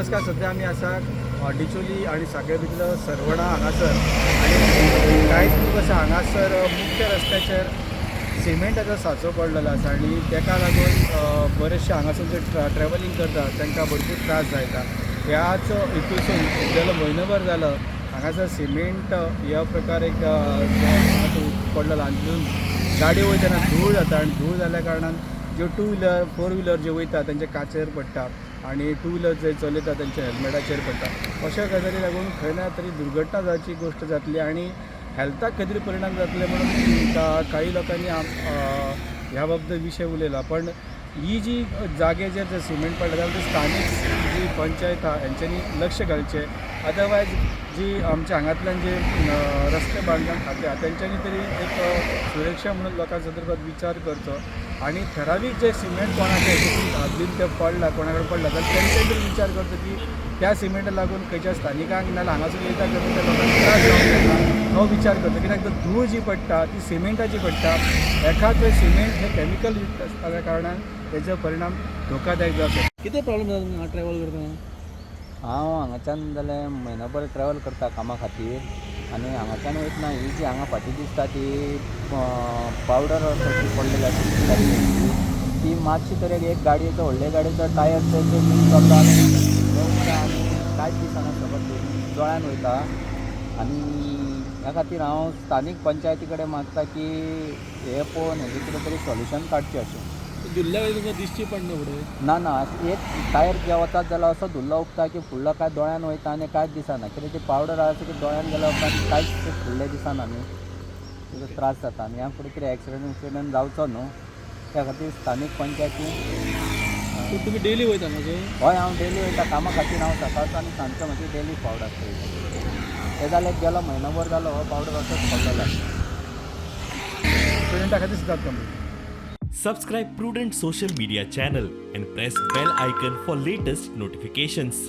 नमस्कार. सध्या आमी आसा डिचोली आणि साखळे भितर सरवणा हांगासर आणि कांयच दीस अशें हांगासर मुख्य रस्त्याचेर सिमेंटाचो सांचो पडलेलो आसा आणि तेका लागून बरेचशे हांगासर जे ट्रॅव्हलिंग करतात तांकां भरपूर त्रास जाता. ह्याच हेतूसून गेलो म्हयनोभर जालो हांगासर सिमेंट ह्या प्रकार एक पडलेलो आनी तितून गाडयो वयतना धूळ जाता आणि धूळ जाल्या कारणान ज्यो 2 व्हिलर 4 व्हिलर जे वयता तेंच्या काचेर पडटा आणि 2 व्हिलर जे चलयता तेंच्या हेल्मेटाचेर पडटा. अशा गजाली लागून खंय ना तरी दुर्घटना जावची गोश्ट जातली आणि हेल्थाक खंय तरी परिणाम जातले म्हणून काही लोकांनी ह्या बाबतीत विशय उलयला. पण ही जी जागेचेर जे सिमेंट पडटा जाल्यार ते स्थानीक जी पंचायत आहा हेंच्यांनी लक्ष घालचें. अदरवायज जी आमच्या हांगांतल्यान जे रस्ते बांदकाम खातें आहा तेंच्यांनी तरी एक सुरक्षा म्हणून लोकां संदर्भात विचार करचो आणि ठरावीक जे सिमेंट कोणाचे हातीन ते पडला कोणा कडेन पडला जाल्यार तेंच्यांनी तरी विचार करचो की त्या सिमेंटाक लागून खंयच्या स्थानिकांक नाल्यार हांगासर येता करता त्या लोकांक त्रास जावंक येता हो विचार करचो. कित्याक तर धूळ जी पडटा ती सिमेंटाची पडटा. एखाद सिमेंट हे कॅमिकल युक्त आसल्या कारणान तेजो परिणाम धोकादायक जावं. कितें प्रॉब्लेम जाता तुमकां ट्रॅव्हल करतना? हांव हांगाच्यान जाल्यार म्हयनोभर ट्रॅव्हल करता कामा खातीर आनी हांगाच्यान वयतना ही जी हांगा फाटीं दिसता ती पावडर अशी पडलेली आसा ती मातशी तरी एक गाडयेचो व्हडले गाडयेचो टायर तेजे मिक्स जाता आनी कांयच दिसना सकट दोळ्यान वयता. आनी ह्या खातीर हांव स्थानीक पंचायती कडेन मागता की हे पळोवन हेजें कितें तरी सोल्युशन काडचें अशें. धुल्ल्या वेळी तुमकां दिसची पडना फुडें? ना एक टायर जे वतात जाल्यार असो धुल्लो उगता की फुडलो काय दोळ्यान वयता आनी कांयच दिसना. कित्याक ती पावडर आसा की दोळ्यान गेल्या उपरांत कांयच फुडलें दिसना न्ही. तेजो त्रास जाता आनी ह्या फुडें कितें एक्सिडेंट जावचो न्हू त्या खातीर स्थानीक पंचायतीन तुमी डेली वयता न्हू? हय हांव डेली वयता कामा खातीर. हांव सकाळचो आनी सांजचो म्हाजी डेली फावट आसता. ते जाल्यार गेलो म्हयनोभर जालो हो पावडर असोच पडलेलो आसा. स्टुडंटा खातीर सुद्दां कमी. Subscribe Prudent social media channel and press bell icon for latest notifications.